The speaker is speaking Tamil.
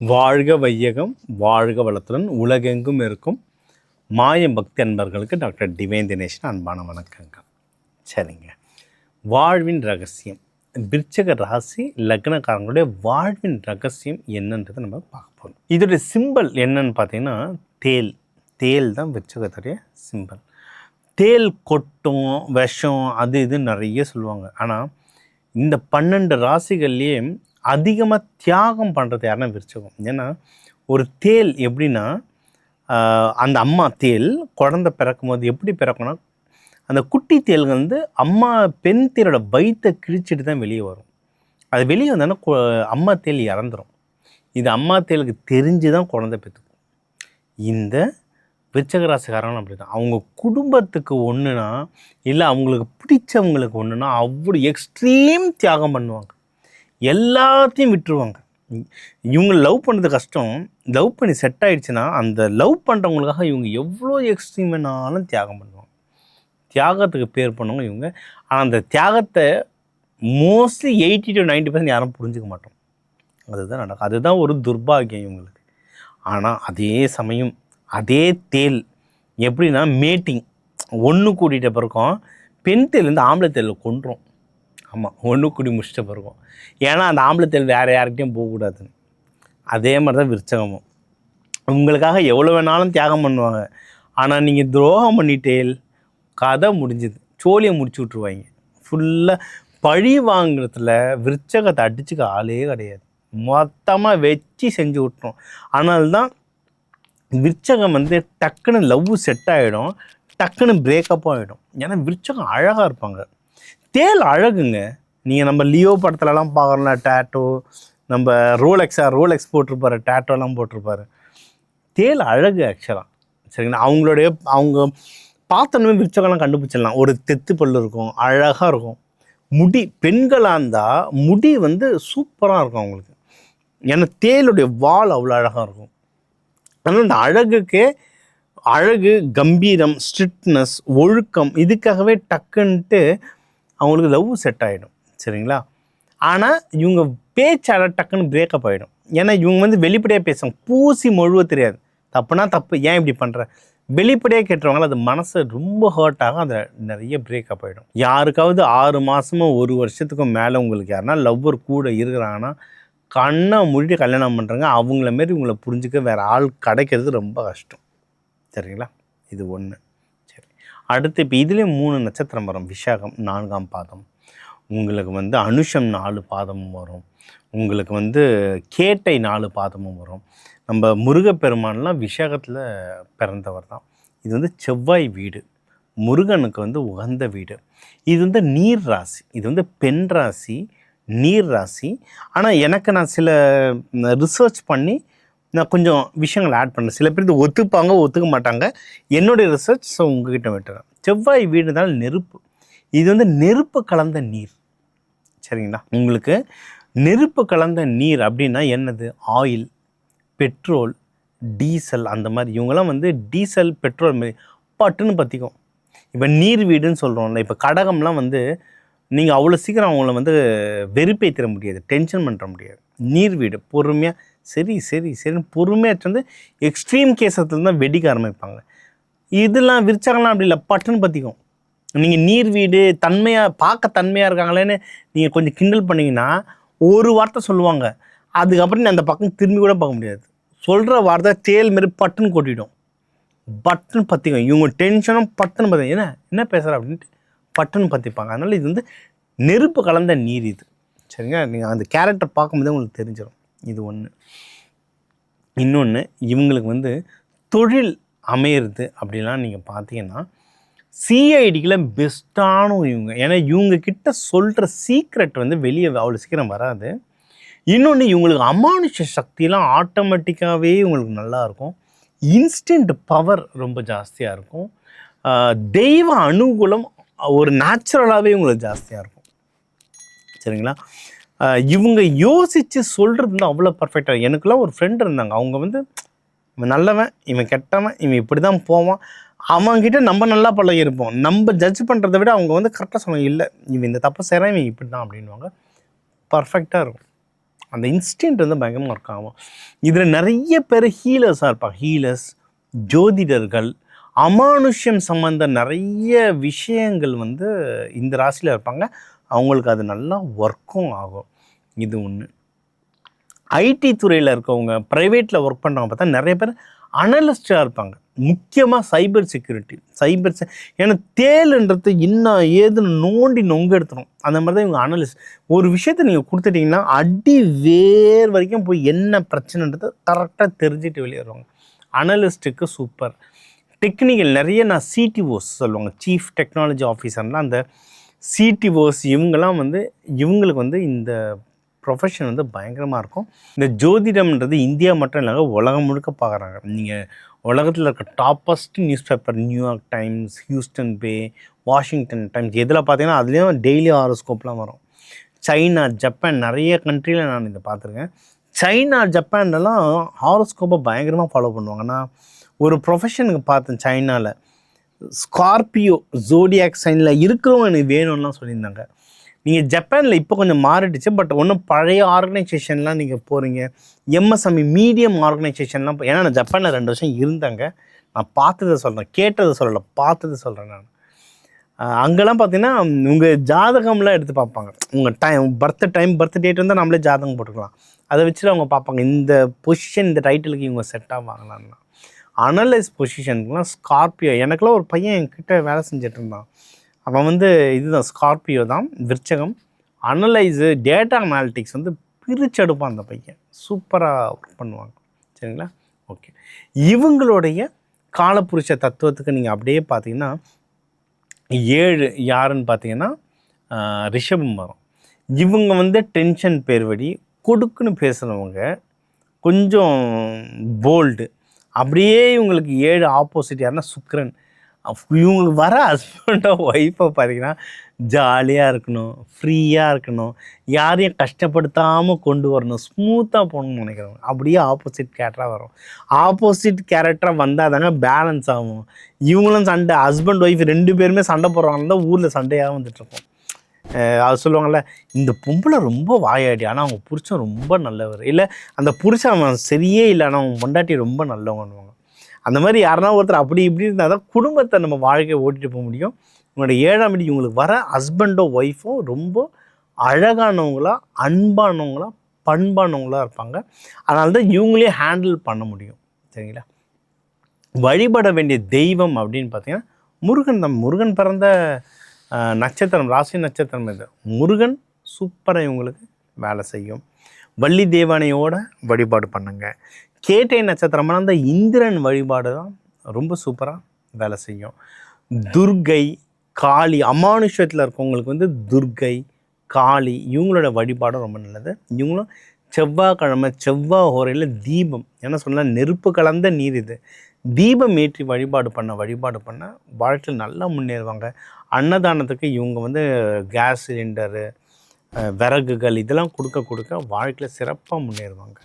வாழ்க வையகம், வாழ்க வளத்துடன் உலகெங்கும் இருக்கும் மாயம் பக்தி அன்பர்களுக்கு டாக்டர் டிவைன் தினேஷன் அன்பான வணக்கங்கள். சரிங்க, வாழ்வின் ரகசியம், விருச்சக ராசி லக்னக்காரங்களுடைய வாழ்வின் ரகசியம் என்னன்றதை நம்ம பார்க்க போகிறோம். இதோடைய சிம்பல் என்னன்னு பார்த்தீங்கன்னா தேல் தான் விருச்சகத்துடைய சிம்பல். தேல் கொட்டும், விஷம், அது இது நிறைய சொல்லுவாங்க. ஆனால் இந்த 12 ராசிகள்லேயே அதிகமாக தியாகம் பண்ணுறது யாருன்னா விருச்சகம். ஏன்னா ஒரு தேல் எப்படின்னா, அந்த அம்மா தேல் குழந்தை பிறக்கும் போது எப்படி பிறக்கும்னா, அந்த குட்டி தேல்கள் வந்து அம்மா பெண் தேலோட வயிற்றை கிழிச்சிட்டு தான் வெளியே வரும். அது வெளியே வந்தோன்னா அம்மா தேல் இறந்துடும். இது அம்மா தேலுக்கு தெரிஞ்சு தான் குழந்தை பெற்றுக்கும். இந்த விருச்சக ராசிக்காரங்களும் அப்படி தான். அவங்க குடும்பத்துக்கு ஒன்றுனா இல்லை அவங்களுக்கு பிடிச்சவங்களுக்கு ஒன்றுனா அவ்வளோ எக்ஸ்ட்ரீம் தியாகம் பண்ணுவாங்க, எல்லாத்தையும் விட்டுருவாங்க. இவங்க லவ் பண்ணுறது கஷ்டம், லவ் பண்ணி செட் ஆகிடுச்சுன்னா அந்த லவ் பண்ணுறவங்களுக்காக இவங்க எவ்வளோ எக்ஸ்ட்ரீம் வேணாலும் தியாகம் பண்ணுவாங்க. தியாகத்துக்கு பேர் பண்ணுவாங்க இவங்க. ஆனால் அந்த தியாகத்தை மோஸ்ட்லி 80 to 90% யாரும் புரிஞ்சுக்க மாட்டோம். அதுதான் நடக்கும். அதுதான் ஒரு துர்பாகியம் இவங்களுக்கு. ஆனால் அதே சமயம் அதே தேல் எப்படின்னா மேட்டிங் ஒன்று கூட்டிகிட்ட பிறக்கும், பெண் தேலேருந்து ஆம்பளை தேலில் கொண்டுரும். ஆமாம், ஒன்று கூடி முடிச்சிட்ட பிறக்கும். ஏன்னா அந்த ஆம்பளை தேல் வேறு யார்கிட்டையும் போகக்கூடாதுன்னு. அதே மாதிரி தான் விருச்சகமும். உங்களுக்காக எவ்வளோ வேணாலும் தியாகம் பண்ணுவாங்க. ஆனால் நீங்கள் துரோகம் பண்ணிட்டேல் கதை முடிஞ்சுது, சோழியை முடிச்சு விட்ருவாங்க. ஃபுல்லாக பழி வாங்குறதுல விருச்சகத்தை அடிச்சுக்க ஆளே கிடையாது, மொத்தமாக வச்சு செஞ்சு விட்டுரும். ஆனால்தான் விருச்சகம் வந்து டக்குன்னு லவ் செட் ஆகிடும், டக்குன்னு பிரேக்கப்பும் ஆகிடும். ஏன்னா விருச்சகம் அழகாக இருப்பாங்க. தேல் அழகுங்க. நீங்கள் நம்ம லியோ படத்துலலாம் பார்க்குறோம்ல, டேட்டோ, நம்ம ரோலெக்ஸ் போட்டிருப்பாரு, டேட்டோலாம் போட்டிருப்பாரு. தேல் அழகு ஆக்சுவலாக. சரிங்களா, அவங்க பார்த்தோன்னே விருச்சகம்லாம் கண்டுபிடிச்சிடலாம். ஒரு தெத்து பல்லு இருக்கும், அழகாக இருக்கும். முடி பெண்களாக இருந்தால் முடி வந்து சூப்பராக இருக்கும் அவங்களுக்கு. ஏன்னா தேலுடைய வால் அவ்வளோ அழகாக இருக்கும். ஆனால் அந்த அழகு, கம்பீரம், ஸ்ட்ரிக்ட்னஸ், ஒழுக்கம், இதுக்காகவே டக்குன்ட்டு அவங்களுக்கு லவ் செட் ஆகிடும். சரிங்களா, ஆனால் இவங்க பேச்சால டக்குன்னு பிரேக்கப் ஆகிடும். ஏன்னா இவங்க வந்து வெளிப்படையாக பேசுவாங்க, பூசி மொழுவ தெரியாது. தப்புனா தப்பு, ஏன் இப்படி பண்ணுற, வெளிப்படையாக கேட்டுருவாங்களா, அது மனசு ரொம்ப ஹர்ட் ஆகும், அதை நிறைய பிரேக்கப் ஆகிடும். யாருக்காவது 6 மாதமோ 1 வருஷத்துக்கும் மேலே உங்களுக்கு யாருன்னா லவ்வர் கூட இருக்கிறாங்கன்னா கண்ணை மூடிட்டு கல்யாணம் பண்ணுறாங்க. அவங்கள மாரி இவங்களை புரிஞ்சுக்க வேறு ஆள் கிடைக்கிறது ரொம்ப கஷ்டம். சரிங்களா, இது ஒன்று. சரி, அடுத்து இப்போ இதுலேயும் 3 நட்சத்திரம் வரும். விசாகம் 4ஆம் பாதம், உங்களுக்கு வந்து அனுஷம் 4 பாதமும் வரும், உங்களுக்கு வந்து கேட்டை 4 பாதமும் வரும். நம்ம முருகப்பெருமான்லாம் விசாகத்தில் பிறந்தவர் தான். இது வந்து செவ்வாய் வீடு, முருகனுக்கு வந்து உகந்த வீடு. இது வந்து நீர் ராசி, இது வந்து பெண் ராசி, நீர் ராசி. ஆனால் எனக்கு நான் சில ரிசர்ச் பண்ணி நான் கொஞ்சம் விஷயங்கள் ஆட் பண்ணேன். சில பேர் இது ஒத்துப்பாங்க, ஒத்துக்க மாட்டாங்க. என்னுடைய ரிசர்ச் ஸோ உங்ககிட்ட விட்டுறேன். செவ்வாய் வீடுனால நெருப்பு, இது வந்து நெருப்பு கலந்த நீர். சரிங்களா, உங்களுக்கு நெருப்பு கலந்த நீர் அப்படின்னா என்னது, ஆயில், பெட்ரோல், டீசல், அந்த மாதிரி. இவங்கெல்லாம் வந்து டீசல், பெட்ரோல் மாதிரி பட்டுன்னு பற்றிக்கும். இப்போ நீர் வீடுன்னு சொல்கிறோம்ல, இப்போ கடகம்லாம் வந்து நீங்கள் அவ்வளோ சீக்கிரம் அவங்கள வந்து வெறுப்பேற்ற முடியாது, டென்ஷன் பண்ணுற முடியாது. நீர் வீடு பொறுமையாக சரின்னு பொறுமையாக வந்து எக்ஸ்ட்ரீம் கேஸத்தில் தான் வெடிக்க ஆரம்பிப்பாங்க. இதெல்லாம் விருச்சகம்லாம் அப்படி இல்லை, பட்டுன்னு பற்றிக்கும். நீங்கள் நீர் வீடு பார்க்க தன்மையாக இருக்காங்களேன்னு நீங்கள் கொஞ்சம் கிண்டல் பண்ணிங்கன்னா ஒரு வார்த்தை சொல்லுவாங்க, அதுக்கப்புறம் அந்த பக்கம் திரும்பி கூட பார்க்க முடியாது. சொல்கிற வார்த்தை தேல் மாரி பட்டுன்னு கொட்டிடும், பட்டுன்னு பற்றிக்கும். இவங்க டென்ஷனும் பட்டுன்னு பார்த்திங்க, என்ன பேசுகிற அப்படின்ட்டு பட்டுன்னு பற்றிப்பாங்க. அதனால் இது வந்து நெருப்பு கலந்த நீர் இது. சரிங்க, நீங்கள் அந்த கேரக்டர் பார்க்கும்போதே உங்களுக்கு தெரிஞ்சிடும். இது ஒன்று. இன்னொன்று, இவங்களுக்கு வந்து தொழில் அமையிறது அப்படிலாம் நீங்கள் பார்த்தீங்கன்னா சிஐடிக்கெலாம் பெஸ்ட்டான இவங்க. ஏன்னா இவங்க கிட்ட சொல்கிற சீக்ரெட் வந்து வெளியே அவ்வளோ சீக்கிரம் வராது. இன்னொன்று, இவங்களுக்கு அமானுஷ சக்தியெலாம் ஆட்டோமேட்டிக்காகவே இவங்களுக்கு நல்லாயிருக்கும். இன்ஸ்டன்ட் பவர் ரொம்ப ஜாஸ்தியாக இருக்கும். தெய்வ அனுகூலம் ஒரு நேச்சுரலாகவே இவங்களுக்கு ஜாஸ்தியாக இருக்கும். சரிங்களா, இவங்க யோசித்து சொல்கிறது வந்து அவ்வளோ பர்ஃபெக்டாக. எனக்குலாம் ஒரு ஃப்ரெண்ட் இருந்தாங்க, அவங்க வந்து இவன் நல்லவன், இவன் கெட்டவன், இவன் இப்படி தான் போவான், அவங்ககிட்ட நம்ம நல்லா பழகிருப்போம். நம்ம ஜட்ஜ் பண்ணுறதை விட அவங்க வந்து கரெக்டாக சொல்லுவாங்க, இல்லை இவன் இந்த தப்பு செய்கிறான், இவன் இப்படி தான் அப்படின்வாங்க. பர்ஃபெக்டாக இருக்கும். அந்த இன்ஸ்டின்ட் வந்து பயங்கரமாக ஒர்க் ஆகும். இதில் நிறைய பேர் ஹீலர்ஸாக இருப்பாங்க. ஹீலர்ஸ், ஜோதிடர்கள், அமானுஷ்யம் சம்மந்த நிறைய விஷயங்கள் வந்து இந்த ராசியில் இருப்பாங்க. அவங்களுக்கு அது நல்லா ஒர்க்கும் ஆகும். இது ஒன்று. ஐடி துறையில் இருக்கவங்க, ப்ரைவேட்டில் ஒர்க் பண்ணுறவங்க பார்த்தா நிறைய பேர் அனலிஸ்டாக இருப்பாங்க. முக்கியமாக சைபர் செக்யூரிட்டி, ஏன்னா தேலுன்றது இன்னும் ஏதுன்னு நோண்டி நொங்க எடுத்துடும். அந்த மாதிரி தான் இவங்க அனலிஸ்ட். ஒரு விஷயத்தை நீங்கள் கொடுத்துட்டிங்கன்னா அடி வேர் வரைக்கும் போய் என்ன பிரச்சனைன்றது கரெக்டாக தெரிஞ்சுட்டு வெளியேறுவாங்க. அனலிஸ்ட்டுக்கு சூப்பர். டெக்னிக்கல் நிறைய நான் சிடிஓஸ் சொல்லுவாங்க, சீஃப் டெக்னாலஜி ஆஃபீஸர்லாம். அந்த சிடிஓஸ் இவங்கெல்லாம் வந்து இவங்களுக்கு வந்து இந்த ப்ரொஃபஷன் வந்து பயங்கரமாக இருக்கும். இந்த ஜோதிடம்ன்றது இந்தியா மட்டும் இல்லைங்க, உலகம் முழுக்க பார்க்குறாங்க. நீங்கள் உலகத்தில் இருக்க toppest newspaper, New York Times, Houston Bay, Washington Times, எதில் பார்த்தீங்கன்னா அதுலேயும் டெய்லி ஹாரோஸ்கோப்லாம் வரும். சைனா, ஜப்பான், நிறைய கண்ட்ரியில் நான் இதை பார்த்துருக்கேன். சைனா, ஜப்பான்லாம் ஹாரோஸ்கோப்பை பயங்கரமாக ஃபாலோ பண்ணுவாங்க. நான் ஒரு ப்ரொஃபஷனுக்கு பார்த்தேன் சைனாவில். ஸ்கார்பியோ ஜோடியாக் சைனில் இருக்கிறவங்க எனக்கு வேணும்லாம் சொல்லியிருந்தாங்க. நீங்கள் ஜப்பானில் இப்போ கொஞ்சம் மாறிடுச்சு, பட் ஒன்றும் பழைய ஆர்கனைசேஷன்லாம் நீங்கள் போகிறீங்க, எம்எஸ்எம்இ மீடியம் ஆர்கனைசேஷன்லாம். ஏன்னா நான் ஜப்பானில் 2 வருஷம் இருந்தாங்க, நான் பார்த்ததை சொல்கிறேன், கேட்டதை சொல்லலை, பார்த்ததை சொல்கிறேன் நான். அங்கெல்லாம் பார்த்தீங்கன்னா உங்கள் ஜாதகம்லாம் எடுத்து பார்ப்பாங்க. உங்கள் பர்த் டேட் வந்து நம்மளே ஜாதகம் போட்டுக்கலாம். அதை வச்சுட்டு அவங்க பார்ப்பாங்க இந்த பொசிஷன், இந்த டைட்டிலுக்கு இவங்க செட் ஆவாங்களான்னா. அனலைஸ் பொசிஷனுக்குலாம் ஸ்கார்பியோ. எனக்குலாம் ஒரு பையன் என்கிட்ட வேலை செஞ்சுட்டு இருந்தான். அவன் வந்து இதுதான் ஸ்கார்பியோ தான், விருச்சகம். அனலைஸு, டேட்டா அனாலிட்டிக்ஸ் வந்து பிரிச்செடுப்பான் அந்த பையன். சூப்பராக ஒர்க் பண்ணுவாங்க. சரிங்களா? ஓகே. இவங்களுடைய காலப்புருஷ தத்துவத்துக்கு நீங்கள் அப்படியே பார்த்தீங்கன்னா 7 யாருன்னு பார்த்தீங்கன்னா ரிஷபம் வரும். இவங்க வந்து டென்ஷன் பேர்வடி, கொடுக்குன்னு பேசுகிறவங்க, கொஞ்சம் போல்டு. அப்படியே இவங்களுக்கு 7 ஆப்போசிட் யாருன்னா சுக்கிரன். இவங்களுக்கு வர ஹஸ்பண்டோ ஒய்ஃபோ பார்த்தீங்கன்னா ஜாலியாக இருக்கணும், ஃப்ரீயாக இருக்கணும், யாரையும் கஷ்டப்படுத்தாமல் கொண்டு வரணும், ஸ்மூத்தாக போகணும்னு நினைக்கிறவங்க. அப்படியே ஆப்போசிட் கேரக்டராக வரும். ஆப்போசிட் கேரக்டராக வந்தால் தாங்க பேலன்ஸ் ஆகும். இவங்களும் சண்டை, ஹஸ்பண்ட் ஒய்ஃப் 2 பேருமே சண்டை போடுறாங்க தான் ஊரில் சண்டையாக வந்துட்டுருக்கோம். அது சொல்லுவாங்கள்ல, இந்த பொம்பளை ரொம்ப வாயாடி, ஆனால் அவங்க புருஷன் ரொம்ப நல்லவர், இல்லை அந்த புருஷன் அவன் சரியே இல்லை ஆனால் அவங்க பொண்டாட்டி ரொம்ப நல்லவங்கன்னுவாங்க. அந்த மாதிரி யாருன்னா ஒருத்தர் அப்படி இப்படி இருந்தால் தான் குடும்பத்தை நம்ம வாழ்க்கையை ஓட்டிகிட்டு போக முடியும். உங்களோட 7ஆம் வீடு இவங்களுக்கு வர ஹஸ்பண்டோ ஒய்ஃபோ ரொம்ப அழகானவங்களா, அன்பானவங்களா, பண்பானவங்களாக இருப்பாங்க. அதனால தான் இவங்களே ஹேண்டில் பண்ண முடியும். சரிங்களா? வழிபட வேண்டிய தெய்வம் அப்படின்னு பார்த்தீங்கன்னா முருகன் தான். முருகன் பிறந்த நட்சத்திரம், ராசி நட்சத்திரம் இது. முருகன் சூப்பராக இவங்களுக்கு வேலை செய்யும். வள்ளி தேவானையோட வழிபாடு பண்ணுங்க. கேட்டை நட்சத்திரமான அந்த இந்திரன் வழிபாடு தான் ரொம்ப சூப்பராக வேலை செய்யும். துர்கை, காளி, அமானுஷத்தில் இருக்கவங்களுக்கு வந்து துர்கை, காளி இவங்களோட வழிபாடும் ரொம்ப நல்லது. இவங்களும் செவ்வாய்க்கிழமை செவ்வாய் ஹோரையில் தீபம், என்ன சொல்லலாம், நெருப்பு கலந்த நீர் இது, தீபம் ஏற்றி வழிபாடு பண்ண வாழ்க்கையில் நல்லா முன்னேறுவாங்க. அன்னதானத்துக்கு இவங்க வந்து கேஸ் சிலிண்டரு, விறகுகள் இதெல்லாம் கொடுக்க வாழ்க்கையில் சிறப்பாக முன்னேறுவாங்க.